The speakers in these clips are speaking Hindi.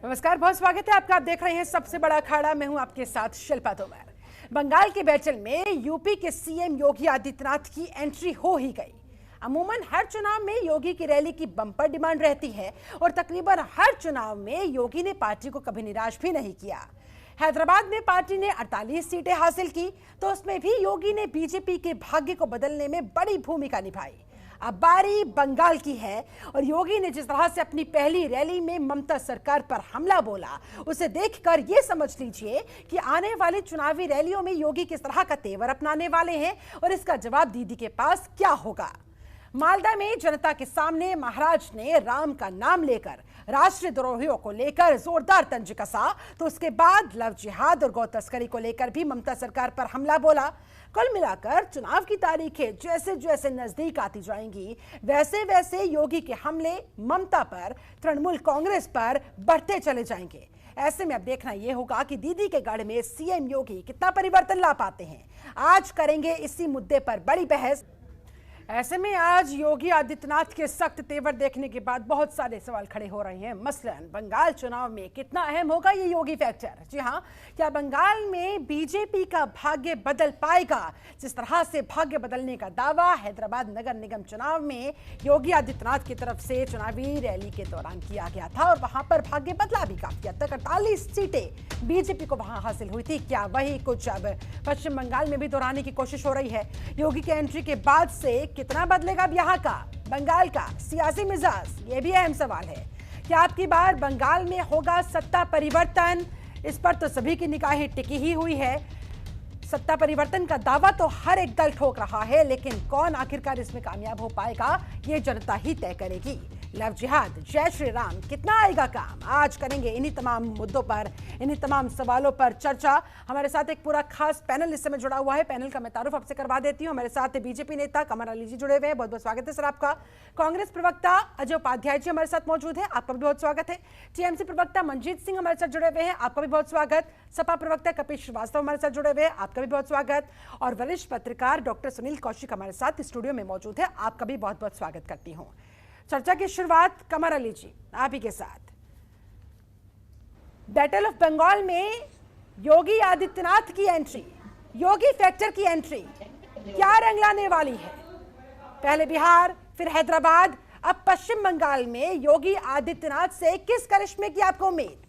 नमस्कार, बहुत स्वागत है आपका। आप देख रहे हैं सबसे बड़ा अखाड़ा। मैं हूं आपके साथ शिल्पा तोमर। बंगाल के बैतूल में यूपी के सीएम योगी आदित्यनाथ की एंट्री हो ही गई। अमूमन हर चुनाव में योगी की रैली की बम्पर डिमांड रहती है और तकरीबन हर चुनाव में योगी ने पार्टी को कभी निराश भी नहीं किया। हैदराबाद में पार्टी ने 48 सीटें हासिल की तो उसमें भी योगी ने बीजेपी के भाग्य को बदलने में बड़ी भूमिका निभाई। अब बारी बंगाल की है और योगी ने जिस तरह से अपनी पहली रैली में ममता सरकार पर हमला बोला, उसे देखकर यह समझ लीजिए कि आने वाली चुनावी रैलियों में योगी किस तरह का तेवर अपनाने वाले हैं और इसका जवाब दीदी के पास क्या होगा। मालदा में जनता के सामने महाराज ने राम का नाम लेकर राष्ट्रीय द्रोहियों को लेकर जोरदार तंज कसा, तो उसके बाद लव जिहाद और गौ तस्करी को लेकर भी ममता सरकार पर हमला बोला। कुल मिलाकर चुनाव की तारीखें जैसे जैसे नजदीक आती जाएंगी, वैसे वैसे योगी के हमले ममता पर, तृणमूल कांग्रेस पर बढ़ते चले जाएंगे। ऐसे में अब देखना यह होगा कि दीदी के गढ़ में सीएम योगी कितना परिवर्तन ला पाते हैं। आज करेंगे इसी मुद्दे पर बड़ी बहस। ऐसे में आज योगी आदित्यनाथ के सख्त तेवर देखने के बाद बहुत सारे सवाल खड़े हो रहे हैं। मसलन बंगाल चुनाव में कितना अहम होगा ये योगी फैक्टर। जी हां, क्या बंगाल में बीजेपी का भाग्य बदल पाएगा? जिस तरह से भाग्य बदलने का दावा हैदराबाद नगर निगम चुनाव में योगी आदित्यनाथ की तरफ से चुनावी रैली के दौरान किया गया था और वहां पर भाग्य बदला भी काफी हद तक। 48 सीटें बीजेपी को वहां हासिल हुई थी। क्या वही कुछ अब पश्चिम बंगाल में भी दोहराने की कोशिश हो रही है? योगी के एंट्री के बाद से कितना बदलेगा अब यहाँ का बंगाल का सियासी मिजाज, ये भी अहम सवाल है। क्या अब की बार बंगाल में होगा सत्ता परिवर्तन? इस पर तो सभी की निगाहें टिकी ही हुई है। सत्ता परिवर्तन का दावा तो हर एक दल ठोक रहा है, लेकिन कौन आखिरकार इसमें कामयाब हो पाएगा ये जनता ही तय करेगी। लव जिहाद, जय श्री राम, कितना आएगा काम? आज करेंगे इन्हीं तमाम मुद्दों पर, इन्हीं तमाम सवालों पर चर्चा। हमारे साथ एक पूरा खास पैनल इस समय जुड़ा हुआ है। पैनल का मैं तारुफ आपसे करवा देती हूँ। हमारे साथ बीजेपी नेता कमर अली जी जुड़े हुए हैं, बहुत बहुत स्वागत है सर आपका। कांग्रेस प्रवक्ता अजय उपाध्याय जी हमारे साथ मौजूद है, आपका भी बहुत स्वागत है। टीएमसी प्रवक्ता मंजीत सिंह हमारे साथ जुड़े हुए हैं, आपका भी बहुत स्वागत। सपा प्रवक्ता कपिल श्रीवास्तव हमारे साथ जुड़े हुए हैं, आपका भी बहुत स्वागत। और वरिष्ठ पत्रकार डॉक्टर सुनील कौशिक हमारे साथ स्टूडियो में मौजूद है, आपका भी बहुत बहुत स्वागत करती हूँ। चर्चा की शुरुआत कमर अली जी आप ही के साथ। बैटल ऑफ बंगाल में योगी आदित्यनाथ की एंट्री, योगी फैक्टर की एंट्री क्या रंग लाने वाली है? पहले बिहार, फिर हैदराबाद, अब पश्चिम बंगाल में योगी आदित्यनाथ से किस करिश्मे की आपको उम्मीद?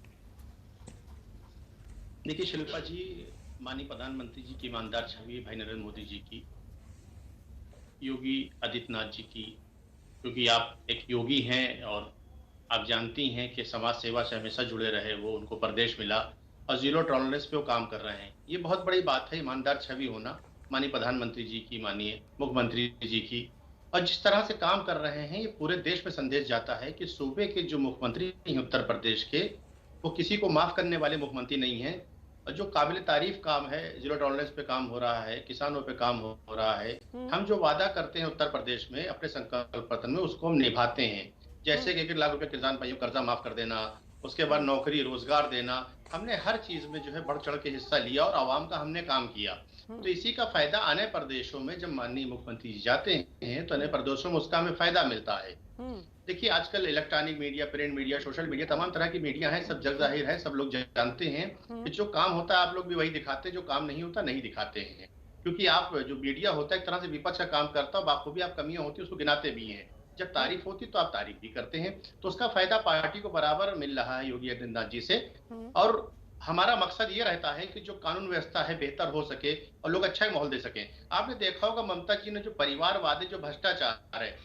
देखिए शिल्पा जी, माननीय प्रधानमंत्री जी की ईमानदार छवि, भाई नरेंद्र मोदी जी की, योगी आदित्यनाथ जी की, क्योंकि आप एक योगी हैं और आप जानती हैं कि समाज सेवा से हमेशा जुड़े रहे, वो उनको प्रदेश मिला और जीरो टॉलरेंस पे वो काम कर रहे हैं। ये बहुत बड़ी बात है, ईमानदार छवि होना माननीय प्रधानमंत्री जी की, माननीय मुख्यमंत्री जी की। और जिस तरह से काम कर रहे हैं, ये पूरे देश में संदेश जाता है कि सूबे के जो मुख्यमंत्री हैं उत्तर प्रदेश के, वो किसी को माफ करने वाले मुख्यमंत्री नहीं हैं। और जो काबिल तारीफ काम है, जीरो टॉलरेंस पे काम हो रहा है, किसानों पे काम हो रहा है। हम जो वादा करते हैं उत्तर प्रदेश में अपने संकल्प पत्र में, उसको हम निभाते हैं। जैसे कि 1 लाख रुपए किसान भाइयों कर्जा माफ कर देना, उसके बाद नौकरी रोजगार देना, हमने हर चीज में जो है बढ़ चढ़ के हिस्सा लिया और आवाम का हमने काम किया। तो इसी का फायदा अन्य प्रदेशों में जब माननीय मुख्यमंत्री जी जाते हैं तो अन्य प्रदेशों में उसका हमें फायदा मिलता है। देखिए आजकल electronic media, print media, social media, तमाम तरह की मीडिया है, सब जग जाहिर है, सब लोग जानते हैं कि जो काम होता है आप लोग भी वही दिखाते हैं, जो काम नहीं होता नहीं दिखाते हैं। क्योंकि आप जो मीडिया होता है एक तरह से विपक्ष का काम करता है, बाखूबी आप कमियां होती है उसको गिनाते भी हैं। जब तारीफ होती तो आप तारीफ भी करते हैं। तो उसका फायदा पार्टी को बराबर मिल रहा है योगी आदित्यनाथ जी से। और हमारा मकसद ये रहता है कि जो कानून व्यवस्था है बेहतर हो सके और लोग अच्छा माहौल दे सके। आपने देखा होगा ममता जी ने जो परिवारवादी जो भ्रष्टाचार है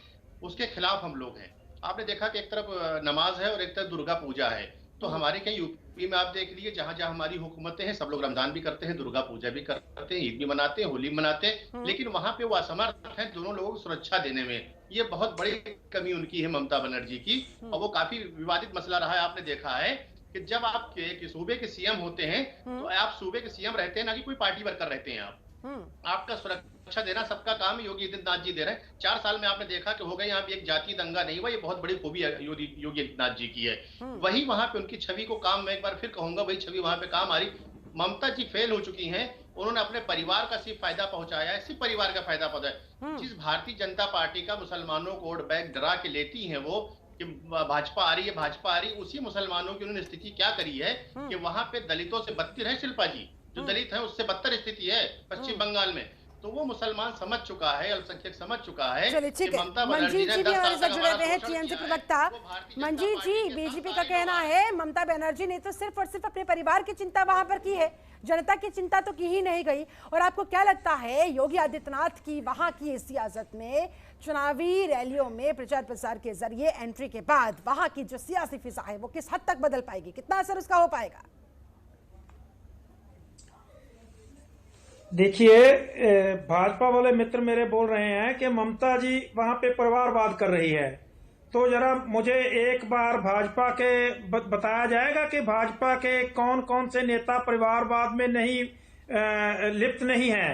उसके खिलाफ हम लोग हैं। आपने देखा कि एक तरफ नमाज है और एक तरफ दुर्गा पूजा है। तो हमारे कहीं यूपी में आप देख लीजिए, जहां जहां हमारी हुकूमतें हैं, सब लोग रमजान भी करते हैं, दुर्गा पूजा भी करते हैं, ईद भी मनाते हैं, होली मनाते हैं, लेकिन वहां पे वो असमर्थ हैं दोनों लोगों को सुरक्षा देने में। ये बहुत बड़ी कमी उनकी है, ममता बनर्जी की। और वो काफी विवादित मसला रहा है। आपने देखा है कि जब आप सूबे के सीएम होते हैं तो आप सूबे के सीएम रहते हैं, ना कि कोई पार्टी वर्कर रहते हैं। आपका सुरक्षा देना सबका काम है, योगी आदित्यनाथ जी दे रहे हैं। 4 साल में आपने देखा कि हो गया यहाँ पे एक जातीय दंगा नहीं हुआ। ये बहुत बड़ी खूबी योगी आदित्यनाथ जी की है। वही वहां पे उनकी छवि को काम, मैं एक बार फिर कहूंगा, वही छवि वहां पे काम आ रही। ममता जी फेल हो चुकी हैं, उन्होंने अपने परिवार का सिर्फ फायदा पहुंचाया है, सिर्फ परिवार का फायदा पहुंचाया। जिस भारतीय जनता पार्टी का मुसलमानों को वोट बैंक डरा के लेती है, वो कि भाजपा आ रही है, भाजपा आ रही है, उसी मुसलमानों की उन्होंने स्थिति क्या करी है कि वहां पे दलितों से बदतर है शिल्पा जी, जो दलित है उससे बदतर स्थिति है पश्चिम बंगाल में। तो वो मुसलमान समझ चुका है, अल्पसंख्यक समझ चुका है चलिए कि ठीक है। ममता बनर्जी मंजीत ने जी भी 10 हमारे साल साथ तक जुड़े हमारा हुए हैं, शोषण टीएमसी किया है, प्रवक्ता वो भारतीय जनता मंजीत पार्टी जी। के बीजेपी साथ का सारे कहना लोग है ममता बनर्जी ने तो सिर्फ और सिर्फ अपने परिवार की चिंता वहां पर की है, जनता की चिंता तो की ही नहीं गई। और आपको क्या लगता है योगी आदित्यनाथ की वहां की सियासत में चुनावी रैलियों में प्रचार प्रसार के जरिए एंट्री के बाद वहां की जो सियासी फिजा है वो किस हद तक बदल पाएगी, कितना असर उसका हो पाएगा? देखिए, भाजपा वाले मित्र मेरे बोल रहे हैं कि ममता जी वहां पे परिवारवाद कर रही है। तो जरा मुझे एक बार भाजपा के बताया जाएगा कि भाजपा के कौन कौन से नेता परिवारवाद में नहीं लिप्त नहीं है।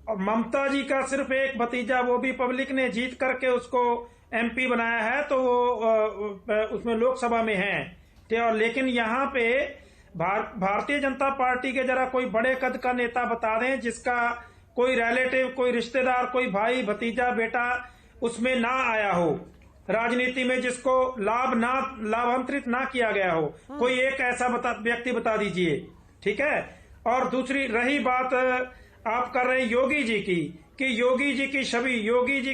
और ममता जी का सिर्फ एक भतीजा, वो भी पब्लिक ने जीत करके उसको एमपी बनाया है, तो वो उसमें लोकसभा में है। और लेकिन यहाँ पे भारतीय जनता पार्टी के जरा कोई बड़े कद का नेता बता दें जिसका कोई रिलेटिव, कोई रिश्तेदार, कोई भाई, भतीजा, बेटा उसमें ना आया हो, राजनीति में जिसको लाभांतरित ना किया गया हो। कोई एक ऐसा व्यक्ति बता दीजिए, ठीक है। और दूसरी रही बात आप कर रहे हैं योगी जी की, कि योगी जी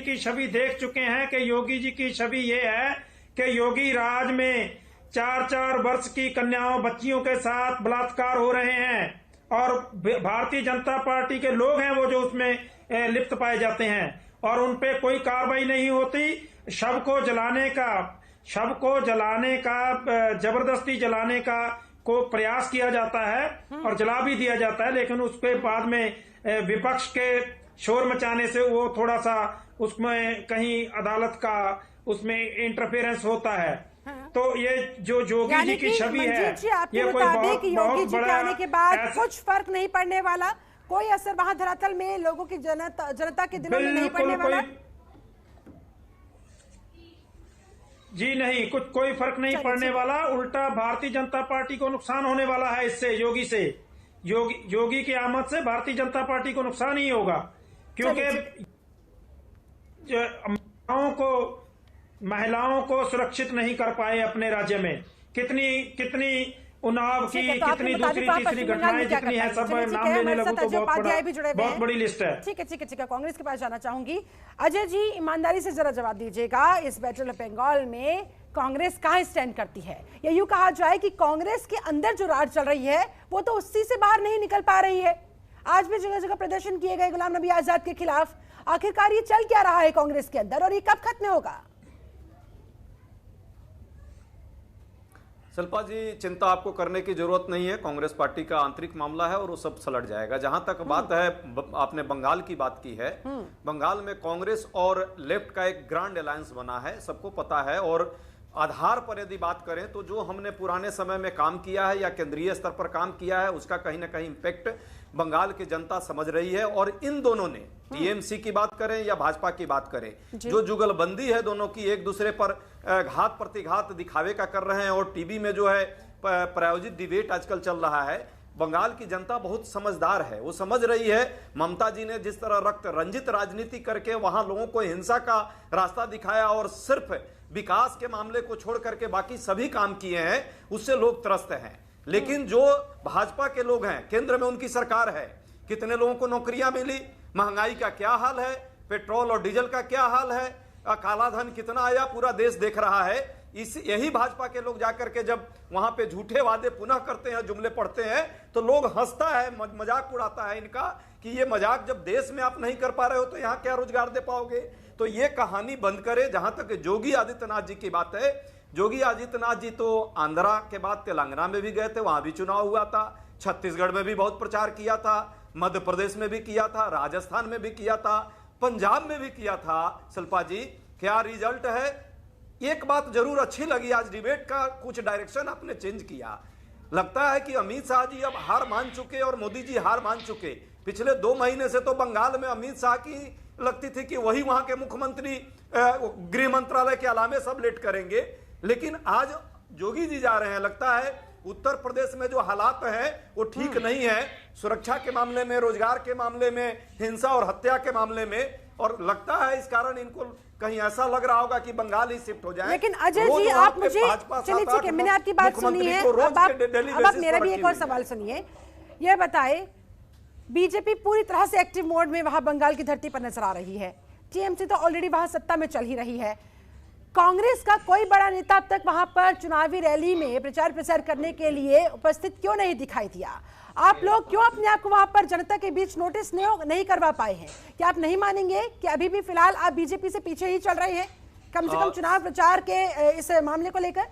की छवि देख चुके हैं कि योगी जी की छवि ये है कि योगी राज में 4-4 वर्ष की कन्याओं, बच्चियों के साथ बलात्कार हो रहे हैं और भारतीय जनता पार्टी के लोग हैं वो जो उसमें लिप्त पाए जाते हैं और उन पे कोई कार्रवाई नहीं होती। शव को जलाने का जबरदस्ती जलाने का को प्रयास किया जाता है और जला भी दिया जाता है, लेकिन उसके बाद में विपक्ष के शोर मचाने से वो थोड़ा सा उसमें कहीं अदालत का उसमें इंटरफेरेंस होता है। तो ये जो योगी जी की छवि है, ये कोई बहुत योगी जी के आने के बाद ऐसा कुछ फर्क नहीं पड़ने वाला, कोई असर वहां धरातल में लोगों की जनता के दिलों में नहीं पड़ने वाला। जी नहीं, कोई फर्क नहीं पड़ने वाला। उल्टा भारतीय जनता पार्टी को नुकसान होने वाला है इससे, योगी की आमद से भारतीय जनता पार्टी को नुकसान ही होगा, क्योंकि महिलाओं को सुरक्षित नहीं कर पाए अपने राज्य में। कितनी उन्नाव की, कितनी दूसरी तीसरी घटनाएं जितनी है, सब नाम लेने लगो तो बहुत बड़ी लिस्ट है। ठीक है। कांग्रेस के पास जाना चाहूंगी। अजय जी, ईमानदारी से जरा जवाब दीजिएगा, इस बैटल ऑफ बंगाल में कांग्रेस कहां स्टैंड करती है? या यूं कहा जाए कि कांग्रेस के अंदर जो राज चल रही है वो तो उसी से बाहर नहीं निकल पा रही है। आज भी जगह जगह प्रदर्शन किए गए गुलाम नबी आजाद के खिलाफ। आखिरकार ये चल क्या रहा है कांग्रेस के अंदर और ये कब खत्म होगा? शिल्पा जी, चिंता आपको करने की जरूरत नहीं है। कांग्रेस पार्टी का आंतरिक मामला है और वो सब सलट जाएगा। जहां तक बात है, आपने बंगाल की बात की है, बंगाल में कांग्रेस और लेफ्ट का एक ग्रांड अलायंस बना है, सबको पता है। और आधार पर यदि बात करें तो जो हमने पुराने समय में काम किया है या केंद्रीय स्तर पर काम किया है, उसका कहीं ना कहीं इम्पैक्ट बंगाल की जनता समझ रही है। और इन दोनों ने, टीएमसी की बात करें या भाजपा की बात करें, जो जुगलबंदी है दोनों की, एक दूसरे पर घात प्रतिघात दिखावे का कर रहे हैं और टीवी में जो है प्रायोजित डिबेट आजकल चल रहा है, बंगाल की जनता बहुत समझदार है। वो समझ रही है ममता जी ने जिस तरह रक्त रंजित राजनीति करके वहां लोगों को हिंसा का रास्ता दिखाया और सिर्फ विकास के मामले को छोड़ करके बाकी सभी काम किए हैं, उससे लोग त्रस्त हैं। लेकिन जो भाजपा के लोग हैं, केंद्र में उनकी सरकार है, कितने लोगों को नौकरियां मिली, महंगाई का क्या हाल है, पेट्रोल और डीजल का क्या हाल है, काला धन कितना आया, पूरा देश देख रहा है। यही भाजपा के लोग जाकर के जब वहां पे झूठे वादे पुनः करते हैं, जुमले पढ़ते हैं, तो लोग हंसता है, मजाक उड़ाता है इनका कि ये मजाक जब देश में आप नहीं कर पा रहे हो तो यहां क्या रोजगार दे पाओगे। तो ये कहानी बंद करे। जहां तक योगी आदित्यनाथ जी की बात है, योगी आदित्यनाथ जी तो आंध्रा के बाद तेलंगाना में भी गए थे, वहां भी चुनाव हुआ था, छत्तीसगढ़ में भी बहुत प्रचार किया था, मध्य प्रदेश में भी किया था, राजस्थान में भी किया था, पंजाब में भी किया था। शिल्पा जी, क्या रिजल्ट है? एक बात जरूर अच्छी लगी, आज डिबेट का कुछ डायरेक्शन आपने चेंज किया। लगता है कि अमित शाह जी अब हार मान चुके और मोदी जी हार मान चुके। पिछले 2 महीने से तो बंगाल में अमित शाह की लगती थी कि वही वहां के मुख्यमंत्री गृह मंत्रालय के अलावे सब लेट करेंगे, लेकिन आज योगी जी जा रहे हैं। लगता है उत्तर प्रदेश में जो हालात हैं वो ठीक नहीं है, सुरक्षा के मामले में, रोजगार के मामले में, हिंसा और हत्या के मामले में, और लगता है इस कारण इनको कहीं ऐसा लग रहा होगा कि बंगाल ही शिफ्ट हो जाए। लेकिन अजय जी आप मुझे, चलिए ठीक है, मैंने आपकी बात सुनी है, अब आप मेरा भी एक और सवाल सुनिए। यह बताए, बीजेपी पूरी तरह से एक्टिव मोड में वहां बंगाल की धरती पर नजर आ रही है, टीएमसी तो ऑलरेडी वहां सत्ता में चल ही रही है, कांग्रेस का कोई बड़ा नेता अब तक वहां पर चुनावी रैली में प्रचार प्रसार करने के लिए उपस्थित क्यों नहीं दिखाई दिया? आप लोग क्यों अपने आप को वहां पर जनता के बीच नोटिस नहीं करवा पाए हैं? क्या आप नहीं मानेंगे कि अभी भी फिलहाल आप बीजेपी से पीछे ही चल रहे हैं, कम से कम चुनाव प्रचार के इस मामले को लेकर?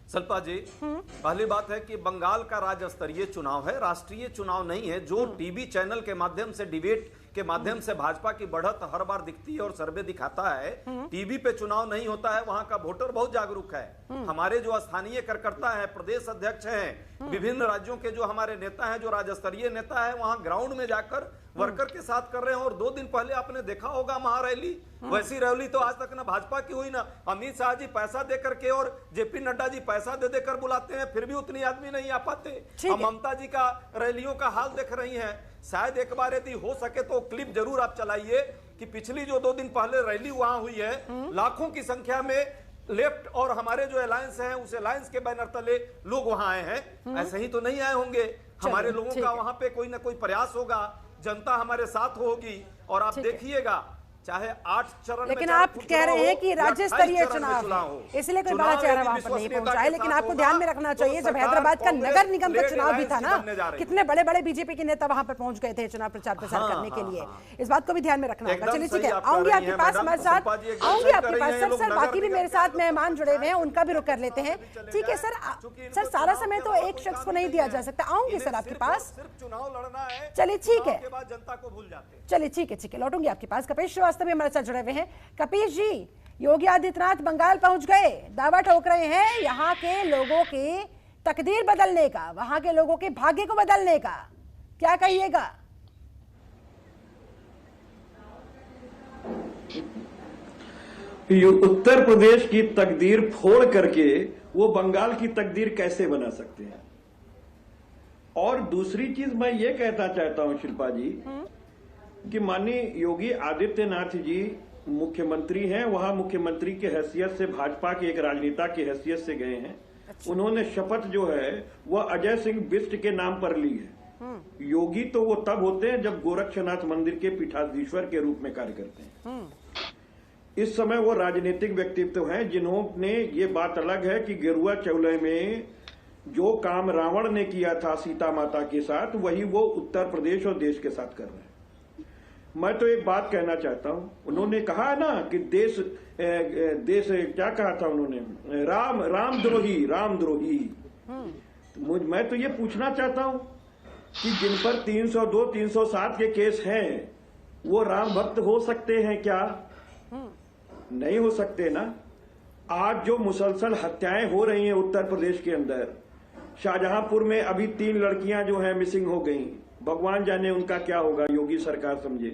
सल्पा जी, पहली बात है कि बंगाल का राज्य स्तरीय चुनाव है, राष्ट्रीय चुनाव नहीं है। जो टीवी चैनल के माध्यम से, डिबेट के माध्यम से भाजपा की बढ़त हर बार दिखती है और सर्वे दिखाता है, टीवी पे चुनाव नहीं होता है। वहां का वोटर बहुत जागरूक है। हमारे जो स्थानीय कार्यकर्ता हैं, प्रदेश अध्यक्ष हैं, विभिन्न राज्यों के जो हमारे नेता हैं, जो राज्य स्तरीय नेता है, वहां ग्राउंड में जाकर वर्कर के साथ कर रहे हैं। और 2 दिन पहले आपने देखा होगा महारैली, वैसी रैली तो आज तक ना भाजपा की हुई, ना अमित शाह जी पैसा दे करके और जेपी नड्डा जी पैसा दे देकर बुलाते हैं, फिर भी उतनी आदमी नहीं आ पाते। हम ममता जी का रैलियों का हाल देख रही हैं। शायद एक बार यदि हो सके तो क्लिप जरूर आप चलाइए कि पिछली जो 2 दिन पहले रैली वहां हुई है, लाखों की संख्या में लेफ्ट और हमारे जो अलायंस हैं, उस अलायंस के बैनर तले लोग वहां आए हैं। ऐसे ही तो नहीं आए होंगे। हमारे लोगों का वहां पे कोई ना कोई प्रयास होगा, जनता हमारे साथ होगी। और आप देखिएगा, चाहे 8 चरण, लेकिन आप कह रहे हैं कि राज्य स्तरीय चुनाव है, इसलिए कोई बड़ा चेहरा वहां पर नहीं पहुंचा है। लेकिन आपको ध्यान में रखना चाहिए, जब हैदराबाद का नगर निगम का चुनाव भी था ना, कितने बड़े बड़े बीजेपी के नेता वहां पर पहुंच गए थे चुनाव प्रचार प्रसार करने के लिए। इस बात को भी ध्यान में रखना होगा। चलिए ठीक है, आऊंगी आपके पास, हमारे साथ आऊंगी आपके पास। सर बाकी भी मेरे साथ मेहमान जुड़े हुए हैं, उनका भी रुख कर लेते हैं। ठीक है सर, सारा समय तो एक शख्स को नहीं दिया जा सकता। आऊंगी सर आपके पास, चुनाव लड़ना है। चलिए ठीक है, जनता को भूल जाते हैं। चलिए ठीक है, लौटूंगी आपके पास। कपिल श्रीवास्तव भी हमारे साथ जुड़े हुए हैं। कपिल जी, योगी आदित्यनाथ बंगाल पहुंच गए, दावा ठोक रहे हैं यहां के लोगों की तकदीर बदलने का, वहां के लोगों के भाग्य को बदलने का, क्या कहिएगा? उत्तर प्रदेश की तकदीर फोड़ करके वो बंगाल की तकदीर कैसे बना सकते हैं? और दूसरी चीज मैं ये कहना चाहता हूं शिल्पा जी कि माननीय योगी आदित्यनाथ जी मुख्यमंत्री हैं, वहां मुख्यमंत्री की हैसियत से, भाजपा के एक राजनेता की हैसियत से गए हैं। उन्होंने शपथ जो है वह अजय सिंह बिष्ट के नाम पर ली है। योगी तो वो तब होते हैं जब गोरक्षनाथ मंदिर के पीठाधीश्वर के रूप में कार्य करते हैं। इस समय वो राजनीतिक व्यक्तित्व हैं जिन्होंने, ये बात अलग है कि गेरुआ चौले में जो काम रावण ने किया था सीता माता के साथ, वही वो उत्तर प्रदेश और देश के साथ कर रहे हैं। मैं तो एक बात कहना चाहता हूं, उन्होंने कहा है ना कि देश क्या कहा था उन्होंने, रामद्रोही। मैं तो ये पूछना चाहता हूं कि जिन पर 302, 307 के केस हैं, वो राम भक्त हो सकते हैं क्या? नहीं हो सकते ना। आज जो मुसलसल हत्याएं हो रही हैं उत्तर प्रदेश के अंदर, शाहजहांपुर में अभी 3 लड़कियां जो हैं मिसिंग हो गई, भगवान जाने उनका क्या होगा, योगी सरकार समझे।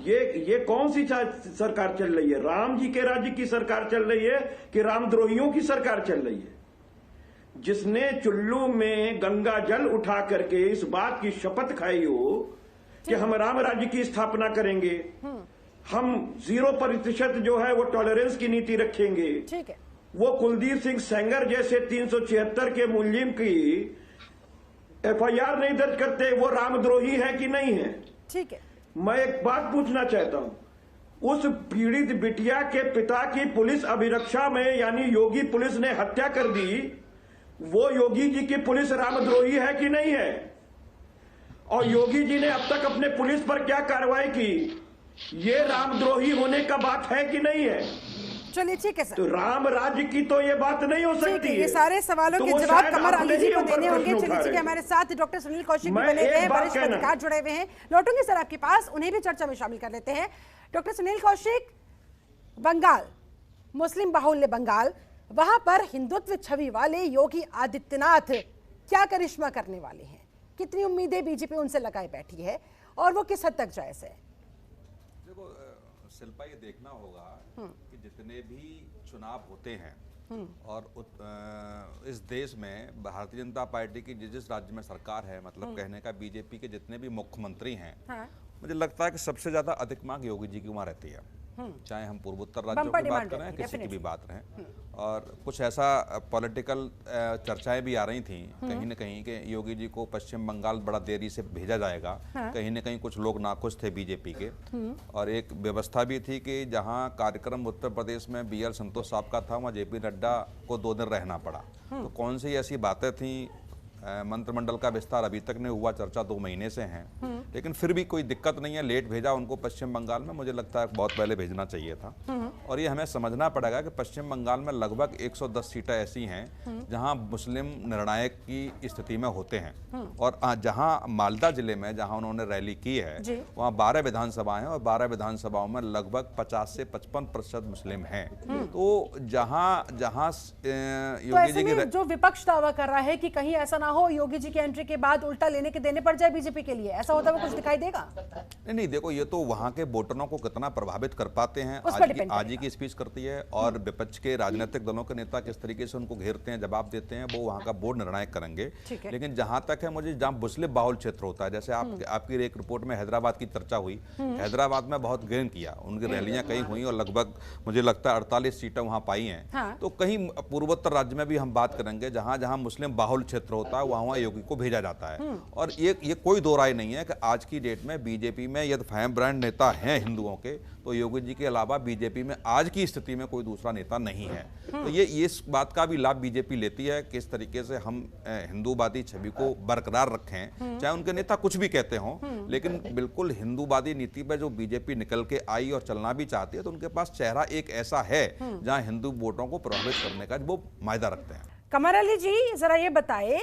ये कौन सी सरकार चल रही है? राम जी के राज्य की सरकार चल रही है कि रामद्रोहियों की सरकार चल रही है? जिसने चुल्लू में गंगा जल उठा करके इस बात की शपथ खाई हो कि हम राम राज्य की स्थापना करेंगे, हम 0% जो है वो टॉलरेंस की नीति रखेंगे, ठीक है, वो कुलदीप सिंह सेंगर जैसे 376 के मुलजिम की FIR नहीं दर्ज करते, वो रामद्रोही है कि नहीं है? ठीक है। मैं एक बात पूछना चाहता हूं, उस पीड़ित बिटिया के पिता की पुलिस अभिरक्षा में यानी योगी पुलिस ने हत्या कर दी, वो योगी जी की पुलिस रामद्रोही है कि नहीं है? और योगी जी ने अब तक अपने पुलिस पर क्या कार्रवाई की, ये रामद्रोही होने का बात है कि नहीं है? चलिए ठीक है सर, तो राम राज्य की तो ये बात नहीं हो सकती है। ये सारे सवालों के जवाब कमर अली जी को देने होंगे। चलिए ठीक है, हमारे साथ डॉक्टर सुनील कौशिक भी बने हुए हैं, वरिष्ठ पत्रकार जुड़े हुए हैं, लौटूंगे सर आपके पास, उन्हें भी चर्चा में शामिल कर लेते हैं। डॉक्टर सुनील कौशिक, बंगाल, मुस्लिम बाहुल्य बंगाल, वहां पर हिंदुत्व छवि वाले योगी आदित्यनाथ क्या करिश्मा करने वाले हैं? कितनी उम्मीदें बीजेपी उनसे लगाए बैठी है और वो किस हद तक जायज है? देखो शिल्पा, ये देखना होगा कि जितने भी चुनाव होते हैं और इस देश में भारतीय जनता पार्टी की जिस राज्य में सरकार है, मतलब कहने का बीजेपी के जितने भी मुख्यमंत्री हैं, मुझे लगता है कि सबसे ज्यादा अधिक मांग योगी जी की वहां रहती है, चाहे हम पूर्वोत्तर राज्यों की बात करें, किसी की भी बात करें। और कुछ ऐसा पॉलिटिकल चर्चाएं भी आ रही थी कहीं न कहीं कि योगी जी को पश्चिम बंगाल बड़ा देरी से भेजा जाएगा। कहीं न कहीं कुछ लोग नाखुश थे बीजेपी के, और एक व्यवस्था भी थी कि जहां कार्यक्रम उत्तर प्रदेश में BL संतोष साहब का था, वहां JP नड्डा को 2 दिन रहना पड़ा। तो कौन सी ऐसी बातें थी, मंत्रिमंडल का विस्तार अभी तक नहीं हुआ, चर्चा 2 महीने से है, लेकिन फिर भी कोई दिक्कत नहीं है, लेट भेजा उनको पश्चिम बंगाल में। मुझे लगता है बहुत पहले भेजना चाहिए था। और ये हमें समझना पड़ेगा कि पश्चिम बंगाल में लगभग 110 सीटें ऐसी हैं जहां मुस्लिम निर्णायक की स्थिति में होते हैं, और जहां मालदा जिले में जहां उन्होंने रैली की है वहां 12 विधानसभाएं हैं, और 12 विधानसभाओं में लगभग 50 से 55% मुस्लिम हैं। तो जहां जहां योगी जी की जो विपक्ष दावा कर रहा है कि कहीं ऐसा ना हो योगी जी की एंट्री के बाद उल्टा लेने के देने पड़ जाए बीजेपी के लिए, ऐसा होता हुआ कुछ दिखाई देगा? नहीं, देखो ये तो वहां के वोटरों को कितना प्रभावित कर पाते हैं, आज ही की स्पीच करती है, और विपक्ष के राजनीतिक दलों के नेता किस तरीके से उनको घेरते हैं, जवाब देते हैं, वो वहां का बोर्ड निर्णायक करेंगे। लेकिन जहां तक है, मुझे जहां मुस्लिम बाहुल क्षेत्र होता है, जैसे आपकी एक रिपोर्ट में हैदराबाद की चर्चा हुई, हैदराबाद में बहुत गेन किया, उनकी रैलियां कहीं हुई और लगभग मुझे लगता है 48 सीटें वहां पाई हैं। तो कहीं पूर्वोत्तर राज्य में भी हम बात करेंगे, जहां जहां मुस्लिम बाहुल क्षेत्र होता है वहां योगी को भेजा जाता है। और ये कोई दो राय नहीं है कि आज की डेट में बीजेपी में यदि फायम ब्रांड नेता हैं हिंदुओं के, तो योगी जी के अलावा बीजेपी में आज की स्थिति में कोई दूसरा नेता नहीं है। तो ये इस बात का भी लाभ बीजेपी लेती है, किस तरीके से हम हिंदूवादी छवि को बरकरार रखें, चाहे उनके नेता कुछ भी कहते हों, लेकिन बिल्कुल हिंदूवादी नीति पे जो बीजेपी निकल के आई और चलना भी चाहती है, तो उनके पास चेहरा एक ऐसा है जहां हिंदू वोटों को प्रभावित करने का वो मायदा रखते हैं। कमर अली जी, जरा ये बताए,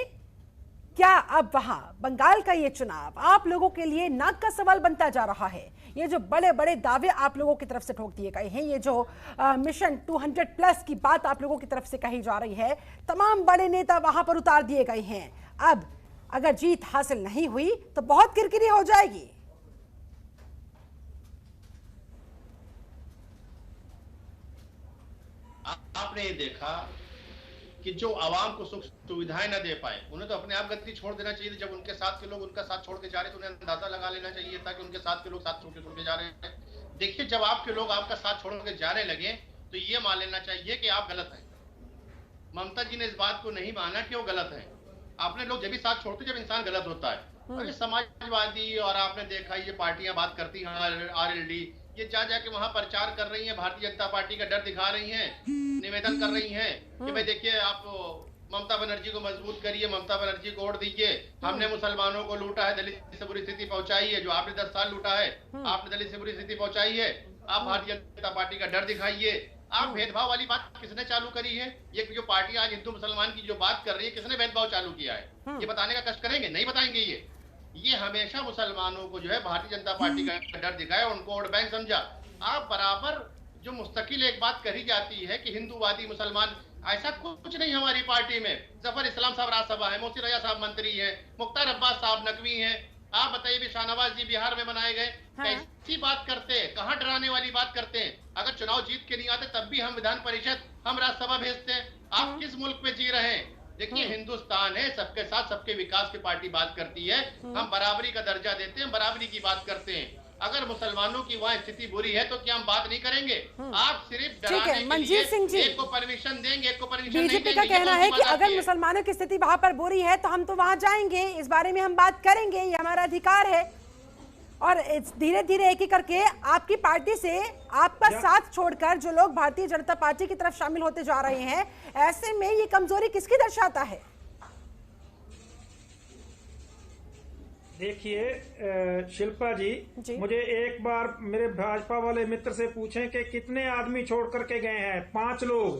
क्या अब वहां बंगाल का ये चुनाव आप लोगों के लिए नाक का सवाल बनता जा रहा है? ये जो बड़े बड़े दावे आप लोगों की तरफ से ठोक दिए गए हैं, ये जो मिशन 200+ की बात आप लोगों की तरफ से कही जा रही है, तमाम बड़े नेता वहां पर उतार दिए गए हैं। अब अगर जीत हासिल नहीं हुई तो बहुत किरकिरी हो जाएगी। आपने ये देखा कि जो आवाम को सुख सुविधाएं न दे पाए, उन्हें तो अपने आप गद्दी छोड़ देना चाहिए। जब उनके साथ के लोग उनका साथ छोड़ के जा रहे थे, उन्हें अंदाजा लगा लेना चाहिए था कि उनके साथ के लोग साथ छोड़ के जा रहे हैं। देखिए, जब आपके लोग आपका साथ छोड़ के जाने लगे तो ये मान लेना चाहिए कि आप गलत हैं। ममता जी ने इस बात को नहीं माना कि वो गलत है। आपने लोग जब भी साथ छोड़ते जब इंसान गलत होता है। और ये समाजवादी और आपने देखा ये पार्टियां बात करती हैं, RLD, ये जा जाके वहां प्रचार कर रही हैं, भारतीय जनता पार्टी का डर दिखा रही हैं, निवेदन कर रही हैं कि भाई देखिए आप ममता बनर्जी को मजबूत करिए, ममता बनर्जी को वोट दीजिए, हमने मुसलमानों को लूटा है, दलित से बुरी स्थिति पहुंचाई है, जो आपने 10 साल लूटा है, आपने दलित से बुरी स्थिति पहुंचाई है, आप भारतीय जनता पार्टी का डर दिखाइए। आप भेदभाव वाली बात किसने चालू करी है? ये जो पार्टी आज हिंदू मुसलमान की जो बात कर रही है, किसने भेदभाव चालू किया है? ये बताने का कष्ट करेंगे? नहीं बताएंगे। ये हमेशा मुसलमानों को जो है भारतीय जनता पार्टी का डर दिखाया, उनको वोट बैंक समझा। आप बराबर जो मुस्तकिल एक बात कही जाती है कि हिंदूवादी मुसलमान, ऐसा कुछ नहीं हमारी पार्टी में। जफर इस्लाम साहब राज्यसभा है, मोहसिन रजा साहब मंत्री हैं, मुख्तार अब्बास साहब नकवी हैं, आप बताइए भी शाहनवाज जी बिहार में बनाए गए। कैसी बात करते हैं, कहाँ डराने वाली बात करते हैं? अगर चुनाव जीत के नहीं आते तब भी हम विधान परिषद, हम राज्यसभा भेजते हैं। आप किस मुल्क में जी रहे हैं? देखिए, हिंदुस्तान है, सबके साथ सबके विकास की पार्टी बात करती है, हम बराबरी का दर्जा देते हैं, बराबरी की बात करते हैं। अगर मुसलमानों की वहाँ स्थिति बुरी है तो क्या हम बात नहीं करेंगे? आप सिर्फ डराने के लिए एक को परमिशन देंगे, एक को परमिशन नहीं देंगे। बीजेपी का कहना है कि अगर मुसलमानों की स्थिति वहां पर बुरी है तो हम तो वहां जाएंगे, इस बारे में हम बात करेंगे, ये हमारा अधिकार है। और धीरे धीरे एक एक करके आपकी पार्टी से आपका साथ छोड़कर जो लोग भारतीय जनता पार्टी की तरफ शामिल होते जा रहे हैं, ऐसे में ये कमजोरी किसकी दर्शाता है? देखिए शिल्पा जी, मुझे एक बार मेरे भाजपा वाले मित्र से पूछें कि कितने आदमी छोड़ करके गए हैं? 5 लोग।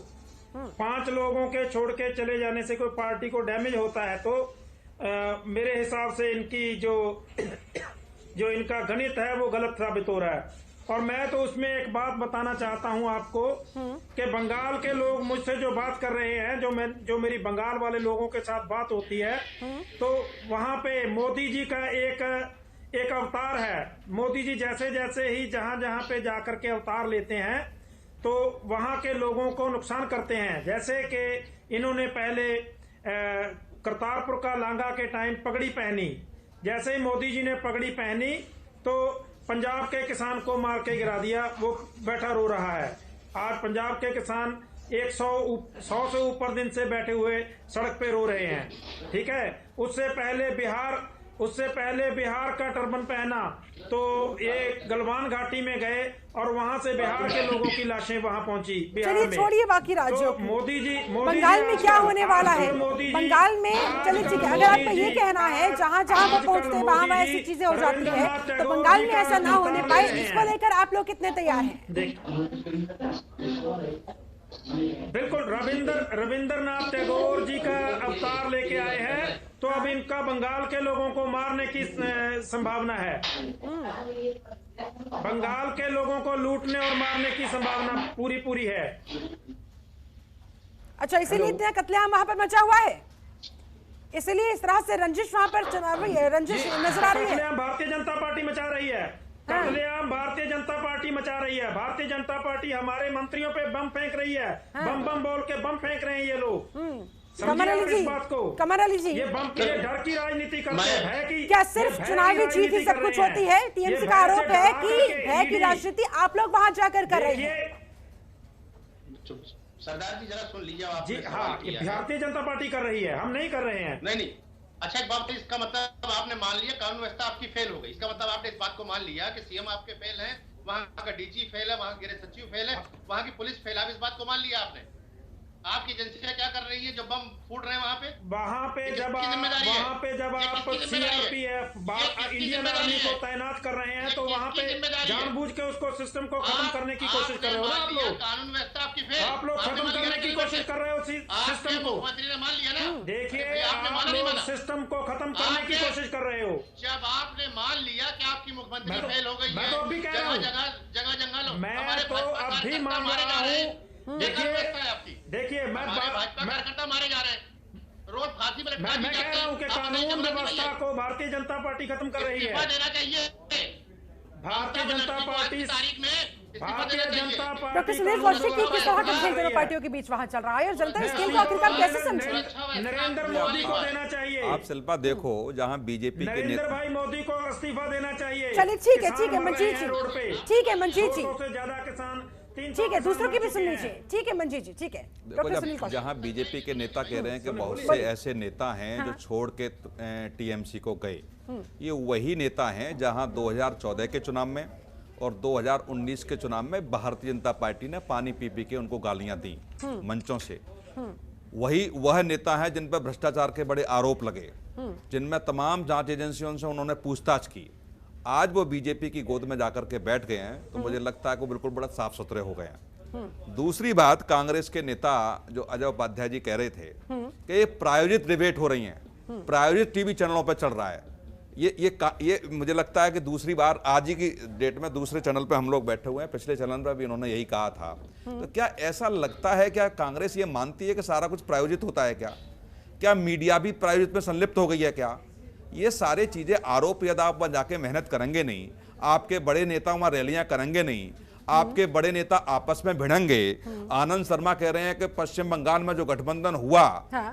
5 लोगों के छोड़ के चले जाने से कोई पार्टी को डैमेज होता है? तो मेरे हिसाब से इनकी जो इनका गणित है वो गलत साबित हो रहा है। और मैं तो उसमें एक बात बताना चाहता हूं आपको कि बंगाल के लोग मुझसे जो बात कर रहे हैं, जो मेरी बंगाल वाले लोगों के साथ बात होती है, तो वहां पे मोदी जी का एक अवतार है। मोदी जी जैसे जैसे ही जहां पे जाकर के अवतार लेते हैं तो वहां के लोगों को नुकसान करते हैं। जैसे कि इन्होंने पहले करतारपुर का लांगा के टाइम पगड़ी पहनी, जैसे ही मोदी जी ने पगड़ी पहनी तो पंजाब के किसान को मार के गिरा दिया, वो बैठा रो रहा है। आज पंजाब के किसान 100 से ऊपर दिन से बैठे हुए सड़क पे रो रहे हैं, ठीक है। उससे पहले बिहार का टर्बन पहना तो ये गलवान घाटी में गए और वहां से बिहार के लोगों की लाशें वहां पहुंची बिहार में। छोड़िए बाकी राज्यों तो मोदी जी बंगाल में क्या होने वाला है? बंगाल में चलिए ठीक है, अगर आपका ये कहना है जहां जहां वो पहुंचते हैं वहां ऐसी चीजें हो जाती है, तो बंगाल में ऐसा ना होने पाए, इसको लेकर आप लोग कितने तैयार हैं? बिल्कुल, रविंद्रनाथ टैगोर जी का अवतार लेके आए हैं, तो अब इनका बंगाल के लोगों को मारने की संभावना है। बंगाल के लोगों को लूटने और मारने की संभावना पूरी है। अच्छा, इसीलिए इतना कत्लेआम वहां पर मचा हुआ है, इसलिए इस तरह से रंजिश वहां पर रंजिश नजर आ रही है। भारतीय जनता पार्टी मचा रही है कत्लेआम, भारतीय जनता पार्टी मचा रही है। भारतीय जनता पार्टी हमारे मंत्रियों पे बम फेंक रही है, बम बोल के बम फेंक रहे हैं ये लोग। कमर अली जी, ये बम के डर की राजनीति करते हैं कि क्या सिर्फ चुनावी जीत ही सब कुछ होती है? टीएमसी का आरोप है कि भय की राजनीति आप लोग वहां जाकर कर रहे हैं। सरदार जी जरा सुन लीजिए आप। जी हाँ, भारतीय जनता पार्टी कर रही है, हम नहीं कर रहे हैं। नहीं, अच्छा एक बात, इसका मतलब आपने मान लिया कानून व्यवस्था आपकी फेल हो गई। इसका मतलब आपने इस बात को मान लिया कि सीएम आपके फेल हैं, वहां का डीजी फेल है, वहां गृह सचिव फेल है, वहां की पुलिस फेल है। इस बात को मान लिया आपने। आपकी एजेंसियां क्या कर रही है जो बम फूट रहे हैं वहां पे जब आप सीआरपीएफ इंडियन आर्मी को तैनात कर रहे हैं, तो वहां पे जानबूझ के उसको सिस्टम को खत्म करने की कोशिश कर रहे हो ना आप लोग। कानून व्यवस्था आपकी फेल, आप लोग खत्म करने की कोशिश कर रहे हो सिस्टम को। मुख्यमंत्री ने मान लिया ना। देखिए, आप लोग सिस्टम को खत्म करने की कोशिश कर रहे हो। जब आपने मान लिया कि आपकी मुख्यमंत्री फेल हो गई है, मैं तो अभी कह रहा हूँ, जगह जंगल मैं तो अभी मान रहा हूँ। देखिए, मैं कार्यकर्ता मारे जा रहे हैं, रोज फांसी पर मैं कह रहा हूँ कि कानून व्यवस्था को भारतीय जनता पार्टी खत्म कर रही है। देना चाहिए भारतीय जनता पार्टी, तारीख में। भारतीय जनता पार्टी। डॉक्टर सुनील कौशिक की किस तरह का खेल दोनों पार्टियों के बीच वहां चल रहा है और जनता इस खेल को आखिरकार कैसे समझे? नरेंद्र मोदी को देना चाहिए। आप शिल्पा देखो, जहाँ बीजेपी के नरेंद्र भाई मोदी को इस्तीफा देना चाहिए। चलिए ठीक है मंजीत जी, ठीक है मंजीत जी, से ज्यादा किसान, ठीक है, दूसरों की भी सुन लीजिए। ठीक है मंजीत जी, ठीक है। देखो, जहां बीजेपी के नेता कह रहे हैं कि बहुत से ऐसे नेता हैं जो छोड़ के टीएमसी को गए, ये वही नेता हैं जहां 2014 के चुनाव में और 2019 के चुनाव में भारतीय जनता पार्टी ने पानी पी के उनको गालियां दी मंचों से। वह नेता है जिन पर भ्रष्टाचार के बड़े आरोप लगे, जिनमें तमाम जांच एजेंसियों से उन्होंने पूछताछ की। आज वो बीजेपी की गोद में जाकर के बैठ गए हैं, तो मुझे लगता है कि वो बिल्कुल बड़ा साफ सुथरे हो गए हैं। दूसरी बात, कांग्रेस के नेता जो अजय उपाध्याय जी कह रहे थे कि ये प्रायोजित डिबेट हो रही हैं, प्रायोजित टीवी चैनलों पर चल रहा है। ये मुझे लगता है कि दूसरी बार आज ही की डेट में दूसरे चैनल पे हम लोग बैठे हुए हैं, पिछले चैनल पर भी उन्होंने यही कहा था। तो क्या ऐसा लगता है, क्या कांग्रेस ये मानती है कि सारा कुछ प्रायोजित होता है? क्या मीडिया भी प्रायोजित में संलिप्त हो गई है? क्या ये सारे चीजें आरोप, यदि आप वहां जाके मेहनत करेंगे नहीं, आपके बड़े नेता वहां रैलियां करेंगे नहीं, आपके बड़े नेता आपस में भिड़ेंगे। आनंद शर्मा कह रहे हैं कि पश्चिम बंगाल में जो गठबंधन हुआ,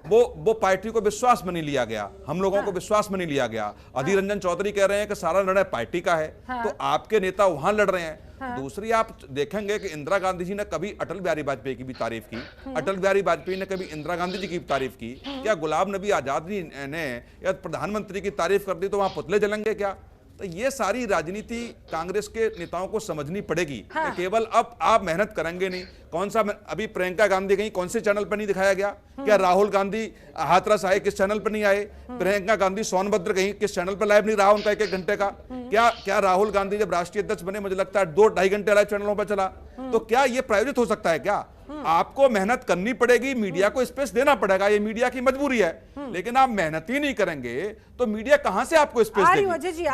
वो पार्टी को विश्वास में नहीं लिया गया, हम लोगों को विश्वास में नहीं लिया गया। अधीर रंजन चौधरी कह रहे हैं कि सारा निर्णय पार्टी का है। तो आपके नेता वहां लड़ रहे हैं। दूसरी, आप देखेंगे कि इंदिरा गांधी जी ने कभी अटल बिहारी वाजपेयी की भी तारीफ की, अटल बिहारी वाजपेयी ने कभी इंदिरा गांधी जी की भी तारीफ की। क्या गुलाम नबी आजाद जी ने या प्रधानमंत्री की तारीफ कर दी तो वहां पुतले जलेंगे क्या? तो ये सारी राजनीति कांग्रेस के नेताओं को समझनी पड़ेगी कि केवल अब आप मेहनत करेंगे नहीं। कौन सा, अभी प्रियंका गांधी कहीं कौन से चैनल पर नहीं दिखाया गया? क्या राहुल गांधी हाथरस आए, किस चैनल पर नहीं आए? प्रियंका गांधी सोनभद्र कहीं किस चैनल पर लाइव नहीं रहा उनका 1-1 घंटे का? क्या राहुल गांधी जब राष्ट्रीय अध्यक्ष बने, मुझे लगता है 2-2.5 घंटे लाइव चैनलों पर चला? तो क्या ये प्रायोजित हो सकता है? क्या आपको मेहनत करनी पड़ेगी, मीडिया को स्पेस देना पड़ेगा, ये मीडिया की मजबूरी है। लेकिन आप मेहनत ही नहीं करेंगे तो मीडिया कहां से आपको स्पेस देगी?